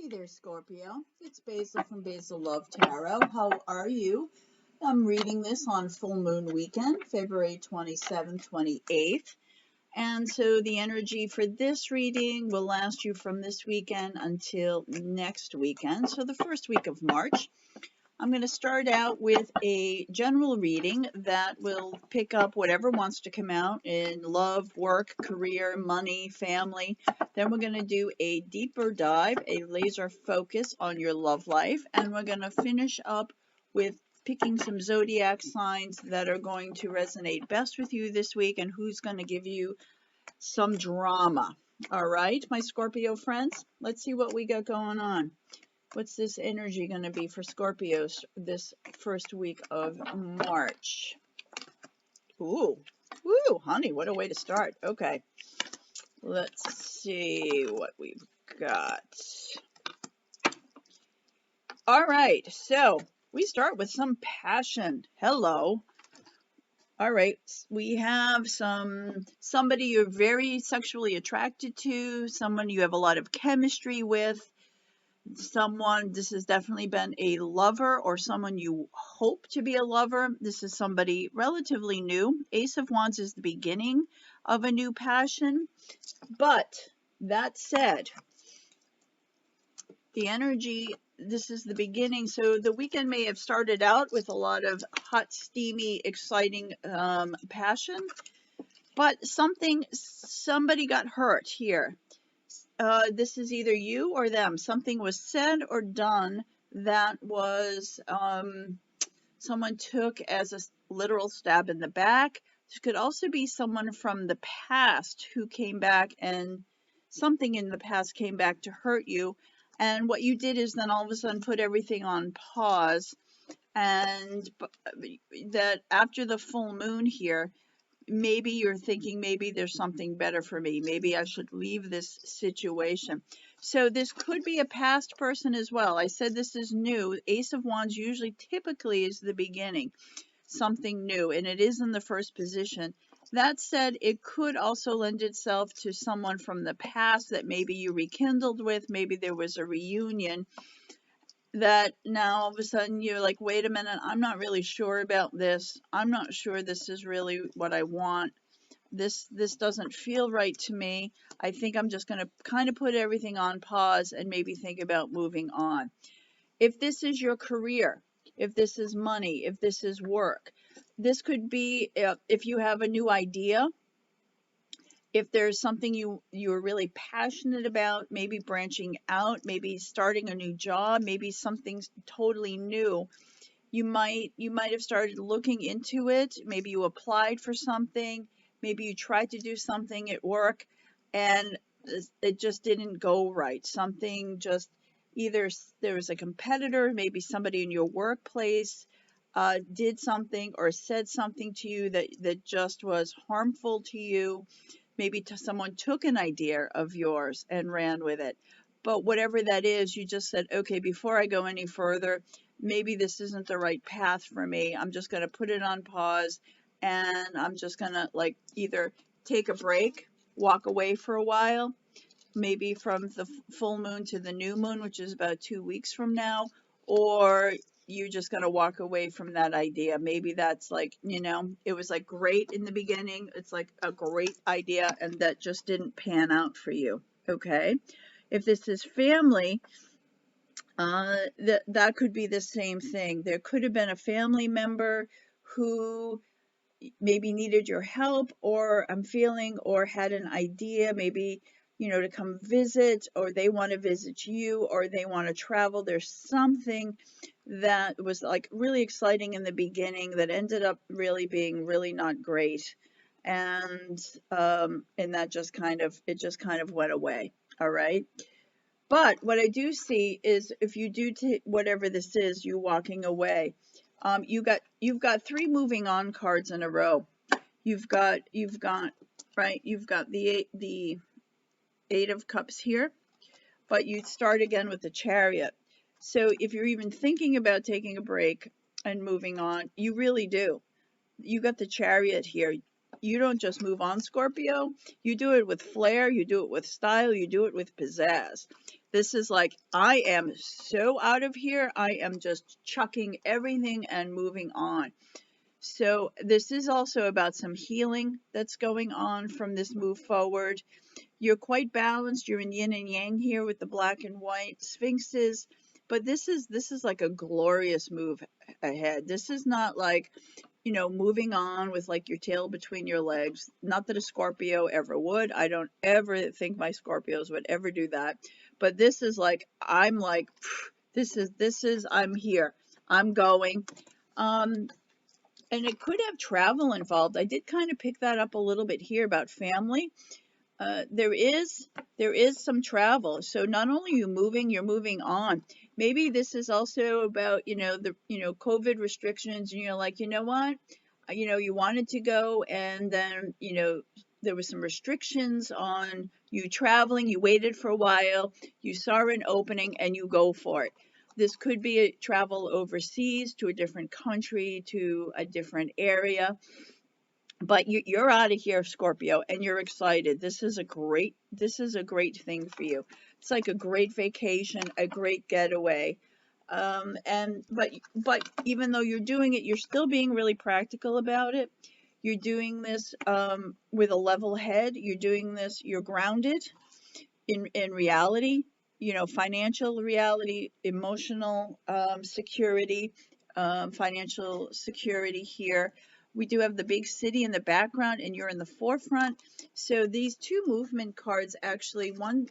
Hey there, Scorpio. It's Basil from Basil Love Tarot. How are you? I'm reading this on full moon weekend, February 27th, 28th. And so the energy for this reading will last you from this weekend until next weekend. So the first week of March. I'm going to start out with a general reading that will pick up whatever wants to come out in love, work, career, money, family. Then we're going to do a deeper dive, a laser focus on your love life. And we're going to finish up with picking some zodiac signs that are going to resonate best with you this week and who's going to give you some drama. All right, my Scorpio friends, let's see what we got going on. What's this energy going to be for Scorpios this first week of March? Ooh, honey, what a way to start. Okay, let's see what we've got. All right, so we start with some passion. Hello. All right, we have somebody you're very sexually attracted to, someone you have a lot of chemistry with. Someone, this has definitely been a lover or someone you hope to be a lover. This is somebody relatively new. Ace of Wands is the beginning of a new passion. But that said, the energy, this is the beginning. So the weekend may have started out with a lot of hot, steamy, exciting passion. But somebody got hurt here. This is either you or them. Something was said or done that was someone took as a literal stab in the back. This could also be someone from the past who came back, and something in the past came back to hurt you. And what you did is then all of a sudden put everything on pause. And that after the full moon here, maybe you're thinking, maybe there's something better for me. Maybe I should leave this situation. So this could be a past person as well. I said this is new. Ace of Wands usually typically is the beginning, something new, and it is in the first position. That said, it could also lend itself to someone from the past that maybe you rekindled with. Maybe there was a reunion that now all of a sudden you're like, wait a minute, I'm not really sure about this. I'm not sure this is really what I want. This doesn't feel right to me. I think I'm just going to kind of put everything on pause and maybe think about moving on. If this is your career, if this is money, if this is work, this could be if you have a new idea, if there's something you're really passionate about, maybe branching out, maybe starting a new job, maybe something totally new, you might have started looking into it. Maybe you applied for something, maybe you tried to do something at work and it just didn't go right. Something just, either there was a competitor, maybe somebody in your workplace did something or said something to you that just was harmful to you. Maybe someone took an idea of yours and ran with it. But whatever that is, you just said, okay, before I go any further, maybe this isn't the right path for me. I'm just going to put it on pause and I'm just going to like either take a break, walk away for a while, maybe from the full moon to the new moon, which is about 2 weeks from now, or you're just going to walk away from that idea. Maybe that's like, it was like great in the beginning. It's like a great idea and that just didn't pan out for you. Okay. If this is family, that could be the same thing. There could have been a family member who maybe needed your help, or or had an idea, maybe, to come visit, or they want to visit you, or they want to travel. There's something that was like really exciting in the beginning that ended up really being really not great. And that just kind of went away. All right. But what I do see is if you do whatever this is, you walking away, you've got 3 moving on cards in a row. You've got the 8 of Cups here, but you start again with the Chariot. So if you're even thinking about taking a break and moving on, you really do. You got the Chariot here. you don't just move on, Scorpio. You do it with flair, you do it with style, you do it with pizzazz. This is like, I am so out of here. I am just chucking everything and moving on. So this is also about some healing that's going on from this move forward. You're quite balanced. You're in yin and yang here with the black and white sphinxes, but this is like a glorious move ahead. This is not like, you know, moving on with like your tail between your legs. Not that a Scorpio ever would. I don't ever think my Scorpios would ever do that. But this is like, I'm like, this is I'm here. I'm going. And it could have travel involved. I did kind of pick that up a little bit here about family. There is some travel. So not only are you moving, you're moving on. Maybe this is also about, you know, the, you know, COVID restrictions, and you're like, you know what, you know, you wanted to go, and then, you know, there was some restrictions on you traveling. You waited for a while, you saw an opening, and you go for it. This could be a travel overseas to a different country, to a different area. But you're out of here, Scorpio, and you're excited. This is a great thing for you. It's like a great vacation, a great getaway. But even though you're doing it, you're still being really practical about it. You're doing this with a level head. You're doing this, you're grounded in reality, you know, financial reality, emotional security, financial security here. We do have the big city in the background, and you're in the forefront. So these two movement cards, actually, one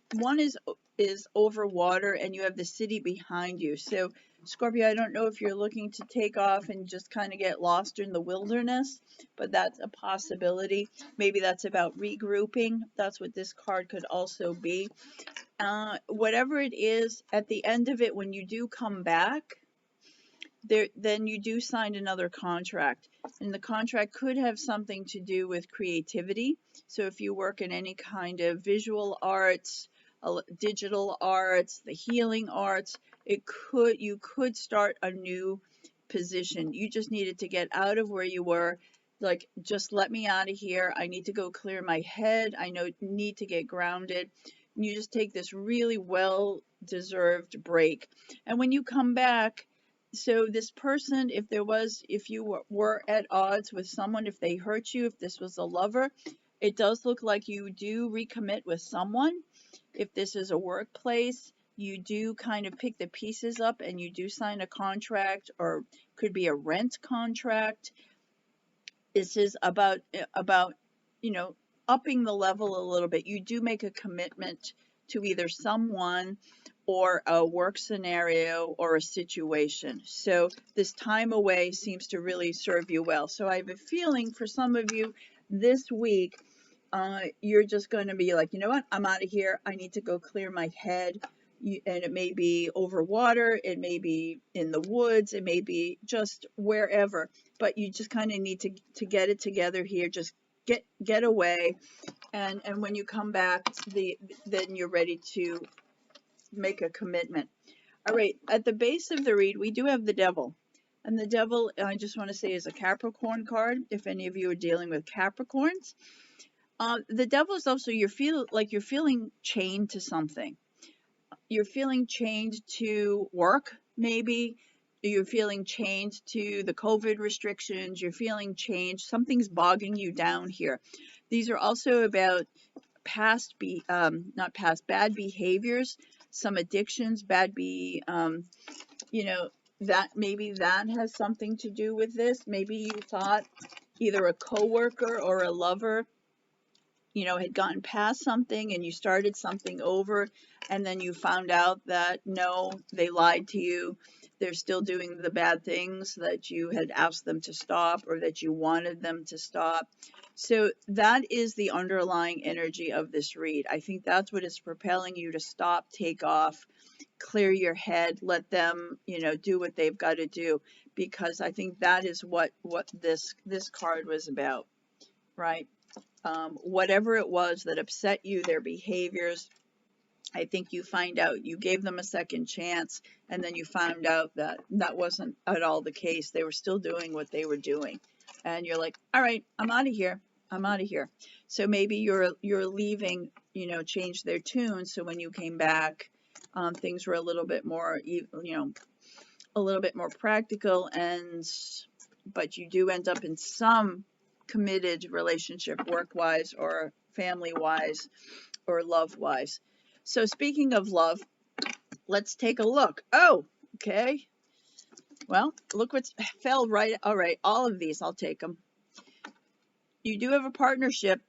is over water, and you have the city behind you. So Scorpio, I don't know if you're looking to take off and just kind of get lost in the wilderness, but that's a possibility. Maybe that's about regrouping. That's what this card could also be. Whatever it is, at the end of it, when you do come back, then you do sign another contract, and the contract could have something to do with creativity. So if you work in any kind of visual arts, digital arts, the healing arts, you could start a new position. You just needed to get out of where you were. Like, just let me out of here. I need to go clear my head. I need to get grounded. And you just take this really well-deserved break. And when you come back, so this person, if you were at odds with someone, if they hurt you, if this was a lover, it does look like you do recommit with someone. If this is a workplace, you do kind of pick the pieces up and you do sign a contract, or could be a rent contract. This is about, you know, upping the level a little bit. You do make a commitment to either someone or a work scenario or a situation. So this time away seems to really serve you well. So I have a feeling for some of you this week, you're just going to be like, you know what, I'm out of here. I need to go clear my head. And it may be over water, it may be in the woods, it may be just wherever, but you just kind of need to get it together here. Just get away, and when you come back, then you're ready to make a commitment. All right, at the base of the read, we do have the Devil. And the Devil, I just want to say, is a Capricorn card, if any of you are dealing with Capricorns. The Devil is also, you're feeling chained to something. You're feeling chained to work, maybe. You're feeling chained to the COVID restrictions. You're feeling chained. Something's bogging you down here. These are also about bad behaviors, some addictions, you know, that maybe that has something to do with this. Maybe you thought either a coworker or a lover, you know, had gotten past something and you started something over, and then you found out that no, they lied to you. They're still doing the bad things that you had asked them to stop, or that you wanted them to stop. So that is the underlying energy of this read. I think that's what is propelling you to stop, take off, clear your head, let them, you know, do what they've got to do, because I think that is what this card was about, right? Whatever it was that upset you, their behaviors, I think you find out you gave them a second chance, and then you found out that that wasn't at all the case. They were still doing what they were doing. And you're like, all right, I'm out of here. I'm out of here. So maybe you're leaving, you know, changed their tune. So when you came back, things were a little bit more, you know, a little bit more practical, and but you do end up in some committed relationship, work-wise or family-wise or love-wise. So speaking of love, let's take a look. Oh, okay. Well, look what's fell right. All right, all of these, I'll take them. You do have a partnership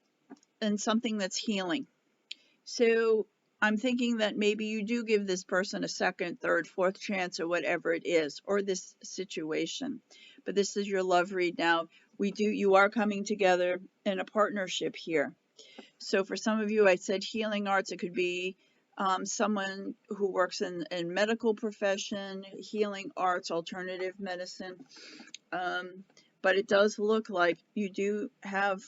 and something that's healing. So I'm thinking that maybe you do give this person a second, third, fourth chance or whatever it is, or this situation. But this is your love read now. You are coming together in a partnership here. So for some of you, I said healing arts. It could be someone who works in medical profession, healing arts, alternative medicine. But it does look like you do have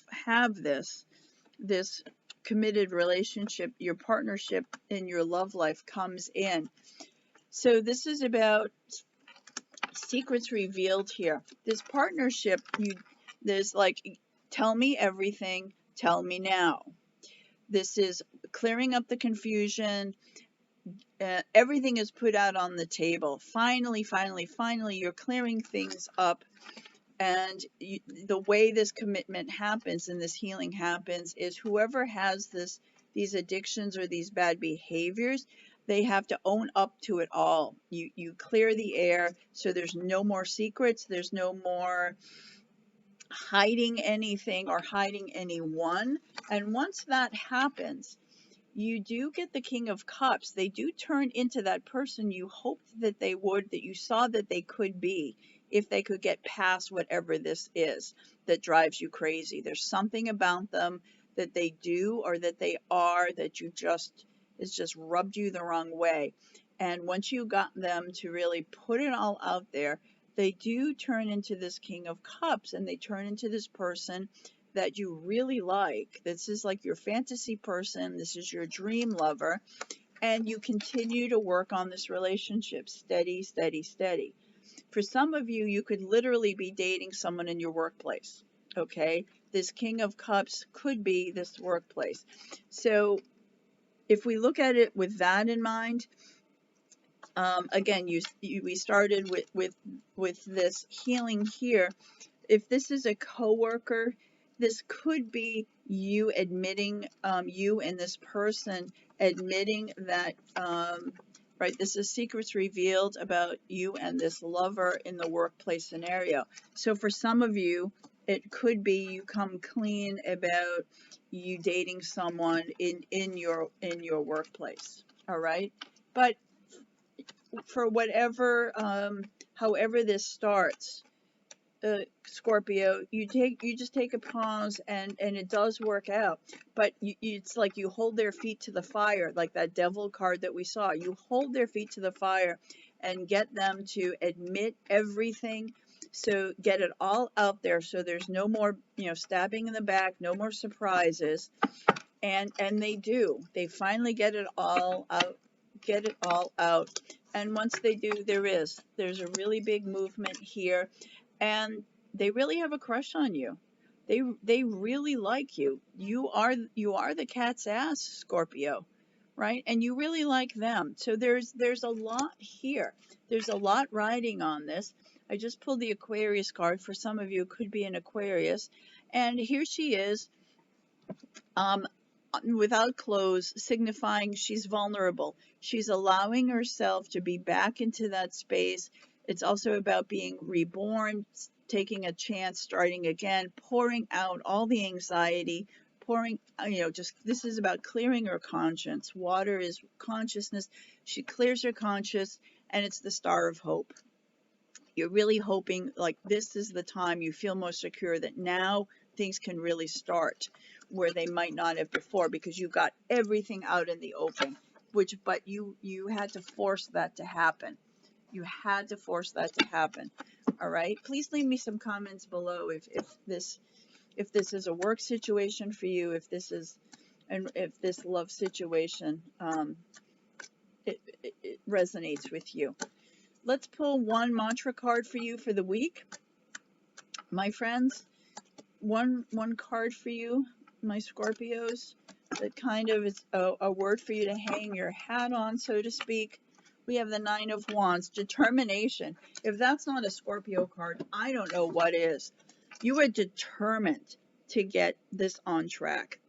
this committed relationship. Your partnership in your love life comes in. So this is about secrets revealed here. This partnership, there's like, tell me everything, tell me now. This is clearing up the confusion. Everything is put out on the table. Finally, you're clearing things up. And the way this commitment happens and this healing happens is whoever has these addictions or these bad behaviors, they have to own up to it all. You clear the air, so there's no more secrets. There's no more hiding anything or hiding anyone. And once that happens, you do get the King of Cups. They do turn into that person you hoped that they would, that you saw that they could be, if they could get past whatever this is that drives you crazy. There's something about them that they do or that they are that is just rubbed you the wrong way. And once you got them to really put it all out there, they do turn into this King of Cups, and they turn into this person that you really like. This is like your fantasy person. This is your dream lover. And you continue to work on this relationship. Steady, steady, steady. For some of you, you could literally be dating someone in your workplace. Okay? This King of Cups could be this workplace. So if we look at it with that in mind, again, we started with this healing here. If this is a coworker, this could be you admitting, you and this person admitting that, right, this is secrets revealed about you and this lover in the workplace scenario. So for some of you, it could be you come clean about you dating someone in your workplace. All right, but for whatever, however this starts, Scorpio, you just take a pause, and it does work out. But it's like you hold their feet to the fire, like that devil card that we saw. You hold their feet to the fire and get them to admit everything. So get it all out there, so there's no more, stabbing in the back, no more surprises. And they do. They finally get it all out. And once they do, there's a really big movement here, and they really have a crush on you. They really like you. You are the cat's ass, Scorpio, right? And you really like them. So there's a lot here. There's a lot riding on this. I just pulled the Aquarius card. For some of you, it could be an Aquarius. And here she is, without clothes, signifying she's vulnerable. She's allowing herself to be back into that space. It's also about being reborn, taking a chance, starting again, pouring out all the anxiety, this is about clearing her conscience. Water is consciousness. She clears her conscience, and it's the Star of Hope. You're really hoping, like, this is the time you feel most secure, that now things can really start where they might not have before, because you got everything out in the open, but you had to force that to happen. You had to force that to happen. All right. Please leave me some comments below if this is a work situation for you, if this love situation it resonates with you. Let's pull one mantra card for you for the week, my friends. one card for you, my Scorpios, that kind of is a word for you to hang your hat on, so to speak. We have the Nine of Wands, determination. If that's not a Scorpio card, I don't know what is. You are determined to get this on track.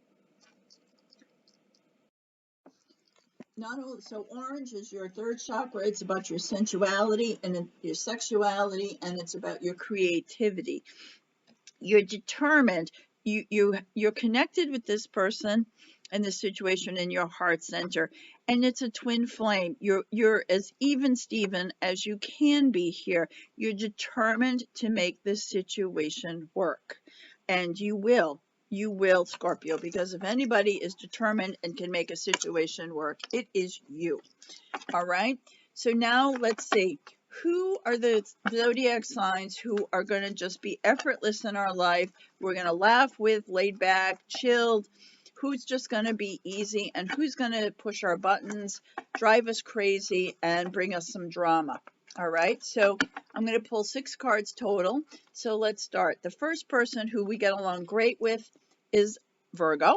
Not only, so orange is your third chakra. It's about your sensuality and your sexuality, and it's about your creativity. You're determined. You're connected with this person and this situation in your heart center, and it's a twin flame. You're as even Steven as you can be here. You're determined to make this situation work, and you will. You will, Scorpio, because if anybody is determined and can make a situation work, it is you. All right. So now let's see. Who are the zodiac signs who are going to just be effortless in our life? We're going to laugh with, laid back, chilled. Who's just going to be easy, and who's going to push our buttons, drive us crazy, and bring us some drama? All right. So I'm going to pull 6 cards total. So let's start. The first person who we get along great with is Virgo.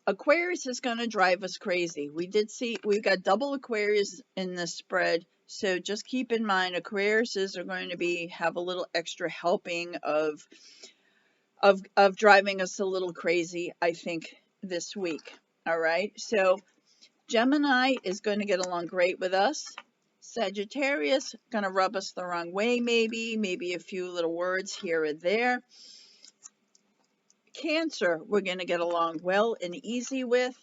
Aquarius is going to drive us crazy. We did see, we've got double Aquarius in this spread. So just keep in mind, Aquariuses are going to have a little extra helping of driving us a little crazy, I think, this week. All right. So Gemini is going to get along great with us. Sagittarius, going to rub us the wrong way, maybe a few little words here or there. Cancer, we're going to get along well and easy with.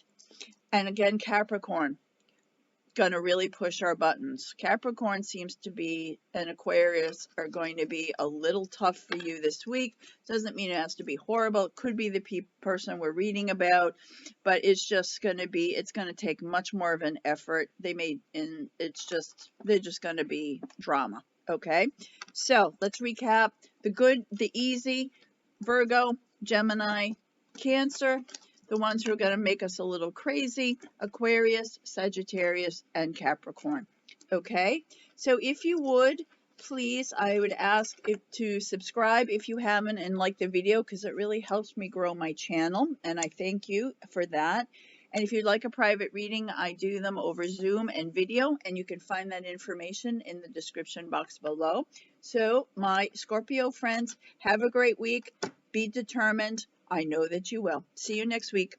And again, Capricorn, going to really push our buttons. Capricorn seems to be, and Aquarius are going to be a little tough for you this week. Doesn't mean it has to be horrible. It could be the person we're reading about, but it's just going to be, it's going to take much more of an effort. They're just going to be drama. Okay. So let's recap. The good, the easy, Virgo, Gemini, Cancer. The ones who are going to make us a little crazy, Aquarius, Sagittarius, and Capricorn. Okay, so if you would, please, I would ask to subscribe if you haven't and like the video, because it really helps me grow my channel, and I thank you for that. And if you'd like a private reading, I do them over Zoom and video, and you can find that information in the description box below. So my Scorpio friends, have a great week. Be determined. I know that you will. See you next week.